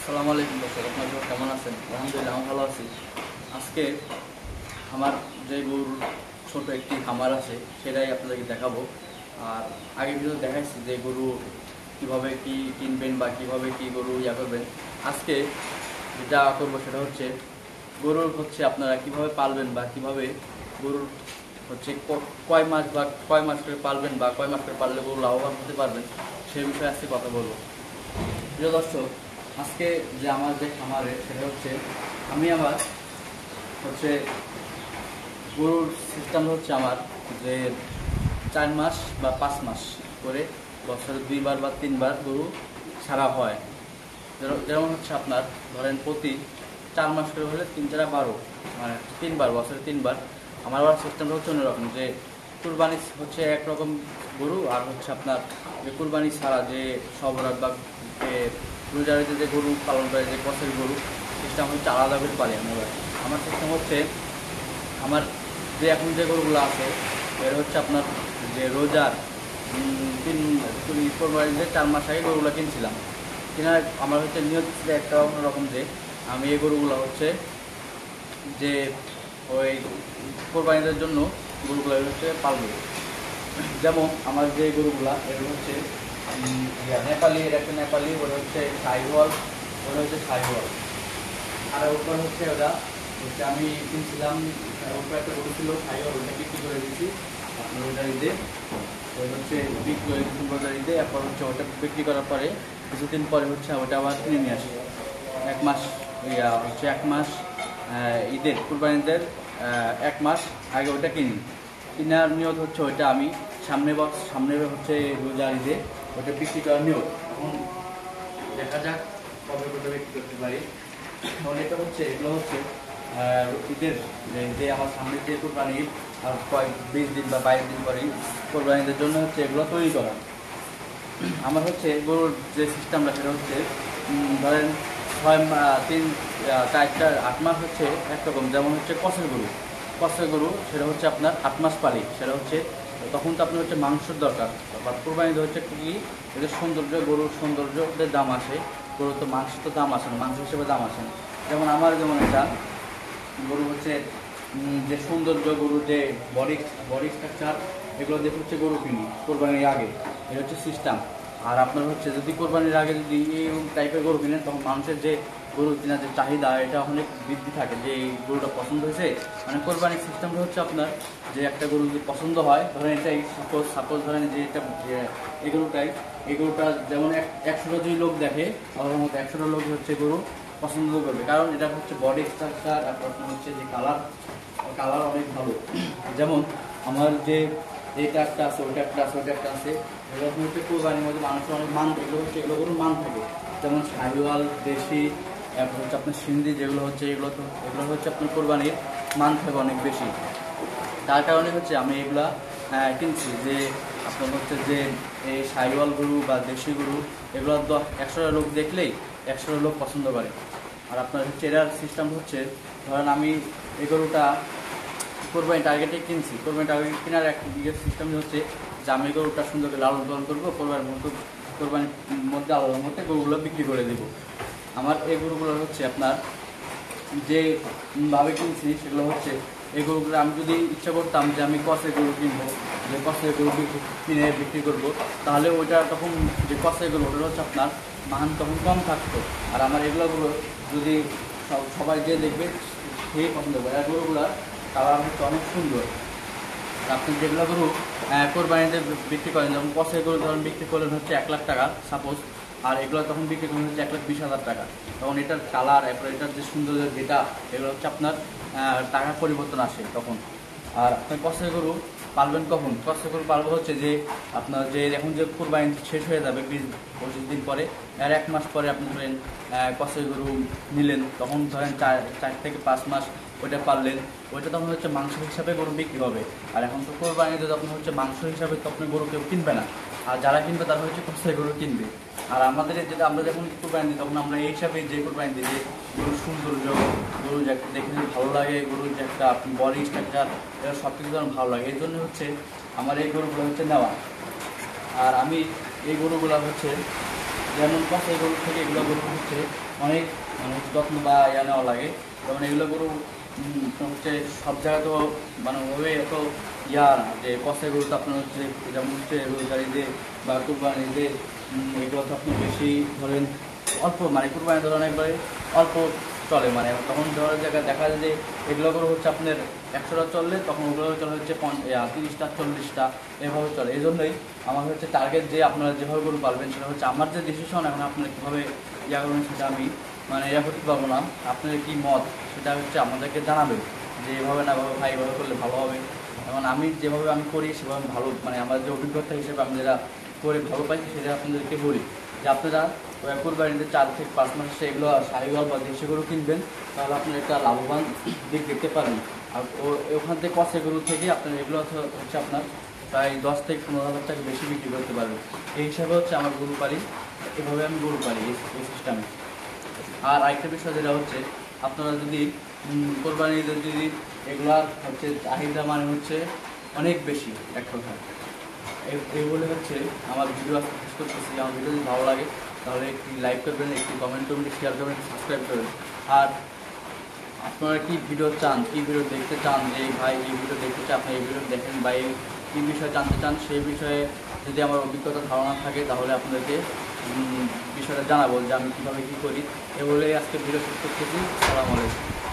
আসসালামু আলাইকুম দর্শক, আপনারা সবাই কেমন আছেন? আলহামদুলিল্লাহ আমি ভালো আছি। আজকে আমার যে গরুর ছোট একটি খামার আছে সেটাই আপনাদেরকে দেখাবো। আর আগে ভিডিও দেখাইছি যে গরু কিভাবে কি কিনবেন বা কিভাবে কি গরু করবেন। আজকে যেটা করবো সেটা হচ্ছে গরুর আপনারা কিভাবে পালবেন বা কিভাবে গরুর কয় মাস বা কয় মাস করে পালবেন বা কয় মাস করে পাললে গরু লাভবান হতে পারবেন সেই বিষয়ে আজকে কথা বলবো। প্রিয় দর্শক, আজকে যে আমার যে খামারে সেটা হচ্ছে আমি আমার গরুর সিস্টেম হচ্ছে আমার যে 4 মাস বা 5 মাস করে বছরে 2বার বা 3বার গরু ছাড়া হয়। যেমন আপনার ধরেন প্রতি 4 মাস করে হলে 3×4=12, মানে 3বার, বছরে 3বার। আমার আবার সিস্টেমটা হচ্ছে অন্যরকম, যে কুরবানি একরকম গরু, আর আপনার যে কুরবানি ছাড়া যে সবরাত বা রোজারিতে যে গরু পালন করে, যে কষের গরু, সিস্টেম হচ্ছে আলাদা করে পালি আমি। আমার সিস্টেম হচ্ছে আমার যে এখন যে গরুগুলো আছে এর আপনার যে রোজার 4 মাস আগে গরুগুলো কিনছিলাম। কেনার আমার নিয়ত ছিল একটা অন্যরকম, যে আমি এই গরুগুলো যে ওই কোরবানিদের জন্য গরুগুলো পালবো। যেমন আমার যে গরুগুলা এগুলো নেপালি, এর একটা নেপালি, ওটা শাহিওয়াল, ওটা শাহিওয়াল। আর ওপর ওটা আমি কিনছিলাম, ওপর একটা গরু ছিল শাহিওয়াল, ওটা বিক্রি করে দিচ্ছি আপনার রোজারিতে। ওই বিক্রি করে দিচ্ছি রোজারিতে। এরপর ওটা বিক্রি করার পরে কিছুদিন পরে ওটা আবার কিনে নিয়ে আসি। 1 মাস 1 মাস ঈদের কুরবানিদের 1 মাস আগে ওটা কেনার নিয়ত ওইটা আমি সামনে রোজার ঈদে ওটা বিক্রি করার নিয়ত। এখন দেখা যাক কবে ওটা বিক্রি করতে পারি। এখন এটা এগুলো ঈদের যে আমার সামনে যে কোরবানি ঈদ আর 20 দিন বা 22 দিন পরে কোরবানিদের জন্য এগুলো তৈরি করা। আমার গরুর যে সিস্টেমটা সেটা ধরেন 8 মাস একরকম। যেমন কষের গরু সেটা আপনার 8 মাস পালি। সেটা তখন তো আপনার মাংসের দরকার, বা কোরবানিতে কি এদের সৌন্দর্য, গরুর সৌন্দর্যের দাম আসে। গরুর তো মাংস তো দাম আসে না, মাংস হিসেবে দাম আসে না। যেমন আমার একটা গরু যে সৌন্দর্য, গরুর যে বডি স্ট্রাকচার, এগুলো দেখে গরু কিনি কোরবানির আগে। এটা সিস্টেম। আর আপনার যদি কোরবানির আগে যদি এই টাইপের গরু কিনেন, তখন মানুষের যে গরু কেনার যে চাহিদা এটা অনেক বৃদ্ধি থাকে, যে এই গরুটা পছন্দ হয়েছে। মানে কোরবানির সিস্টেমটা আপনার যে একটা গরু যদি পছন্দ হয়, ধরেন এটাই সাপোজ ধরেন যে এটা এই গরুটা যেমন 100টা যদি লোক দেখে, আমার মতো 100টা লোক গরু পছন্দ করবে, কারণ এটা বডি স্ট্রাকচার, তারপর যে কালার অনেক ভালো। যেমন আমার যে এটা একটা আছে, ওইটা একটা আছে, ওইটা একটা আছে। এরকম কোরবানির মধ্যে মানুষের অনেক মান, এগুলো গরুর মান থাকে। যেমন শাহিওয়াল, দেশি, তারপর আপনার সিন্ধি, যেগুলো এগুলো আপনার কোরবানির মান থাকে অনেক বেশি। তার কারণে আমি এগুলা কিনছি, যে আপনার যে এই শাহিওয়াল গরু বা দেশি গরু, এগুলো 100টা লোক দেখলেই 100টা লোক পছন্দ করে। আর আপনার এটার সিস্টেম ধরেন আমি এই গরুটা কোরবানি টার্গেটে কিনছি। কোরবানি টার্গেট কেনার এক সিস্টেম যে আমি গরুটা সুন্দর করে লালন পালন করবো, কোরবানির মধ্যে আলাদার মধ্যে গরুগুলো বিক্রি করে দেবো। আমার এই গরুগুলো আপনার যেভাবে কিনছি সেগুলো এই গরুগুলো আমি যদি ইচ্ছা করতাম যে আমি কষের গরু কিনবো, যে কষের গরু কিনে বিক্রি করবো, তাহলে ওইটা তখন যে কষের গরু ওটা আপনার মান তখন কম থাকতো। আর আমার এগুলোগুলো যদি সবাই যে দেখবে সেই পছন্দ করে। আর গরুগুলার কালার অনেক সুন্দর। আর আপনি যেগুলো গরু কোরবানিতে বিক্রি করেন, যেমন কষের গরু ধরুন বিক্রি করলেন 1 লাখ টাকা সাপোজ, আর এগুলো তখন বিক্রি করলেন 1,20,000 টাকা। তখন এটার কালার, এরপর এটার যে সৌন্দর্য যেটা, এগুলো আপনার টাকার পরিবর্তন আসে তখন। আর আপনার কষের গরু পালবেন কখন? কষের গরু পালবো যে আপনার যে এখন যে কোরবানি শেষ হয়ে যাবে 20-25 দিন পরে, আর 1 মাস পরে আপনি ধরেন কষের গরু নিলেন, তখন ধরেন 4 থেকে 5 মাস ওইটা পারলেন, ওইটা তখন মাংস হিসাবে গরু বিক্রি হবে। আর এখন তো কোরবানিতে তখন মাংস হিসাবে তো আপনি গরু কেউ কিনবে না, আর যারা কিনবে তারা কষাই গরু কিনবে। আর আমাদের যেটা আমরা যখন কোরবানি দিই, তখন আমরা এই হিসাবে যে কোরবানি দিই, যে গরুর সৌন্দর্য, গরু দেখে ভালো লাগে, গরুর যে একটা বডি স্ট্রাকচার, এটা সব কিছু যেন ভালো লাগে। এই জন্য আমার এই গরুগুলো নেওয়া। আর আমি এই গরুগুলো যেমন কষাই গরু থেকে এগুলো গরু অনেক মানে যত্ন বা ইয়া নেওয়া লাগে। যেমন এগুলো গরু হচ্ছে সব জায়গায় তো মানে ওভাবে এত ইয়া না, যে কষাই গরু তো আপনার হচ্ছে যেমন হচ্ছে রোজগারিতে বা কুরবানিতে এগুলো তো আপনি বেশি ধরেন অল্প মানে কুরবানি ধরেন একবারে অল্প চলে, মানে তখন ধরার জায়গায় দেখা যায় যে এগুলো করে হচ্ছে আপনার 100টা চললে তখন ওগুলো চলে হচ্ছে 30টা 40টা এভাবে চলে। এই জন্যই আমার হচ্ছে টার্গেট যে আপনারা যেভাবে গরু পালবেন সেটা হচ্ছে আমার যে ডিসিশন, এখন আপনারা কীভাবে ইয়া করবেন সেটা আমি মানে ইয়া করতে পারবো না। আপনাদের কী মত সেটা হচ্ছে আমাদেরকে জানাবেন যে এভাবে না ভাবে ভাই এভাবে করলে ভালো হবে। এখন আমি যেভাবে আমি করি সেভাবে ভালো মানে আমার যে অভিজ্ঞতা হিসেবে আমি যেটা করে ভালো পাইছি সেটা আপনাদেরকে বলি যে আপনারা কুরবানিতে 4 থেকে 5 মাস এগুলো শাহিওয়াল বা দেশি গরু কিনবেন, তাহলে আপনি একটা লাভবান দিক দেখতে পারেন। আর ওখান থেকে কষে গরু থেকে আপনার এগুলো হচ্ছে আপনার প্রায় 10 থেকে 15,000 টাকা বেশি বিক্রি করতে পারবেন। এই হিসাবে হচ্ছে আমার গরু পালি, এভাবে আমি গরু পালি এই সিস্টেমে। আর আরেকটা বিষয় যেটা হচ্ছে আপনারা যদি কোরবানিতে যদি এগুলার হচ্ছে চাহিদা মানে হচ্ছে অনেক বেশি এক কথা, এগুলো হচ্ছে আমার ভিডিও আজকে শেষ করতেছি। আমার ভিডিও যদি ভালো লাগে তাহলে একটি লাইক করবেন, একটি কমেন্ট করবেন, শেয়ার করবেন, সাবস্ক্রাইব করবেন। আর আপনারা কি ভিডিও চান, কি ভিডিও দেখতে চান, যে ভাই এই ভিডিও দেখতে চান আপনি এই ভিডিও দেখেন বা এই কী বিষয়ে জানতে চান সেই বিষয়ে যদি আমার অভিজ্ঞতা ধারণা থাকে তাহলে আপনাদেরকে বিষয়টা জানাবো যে আমি কীভাবে কী করি। এ বলেই আজকে ভিডিও শেষ করতেছি। আসসালামু আলাইকুম।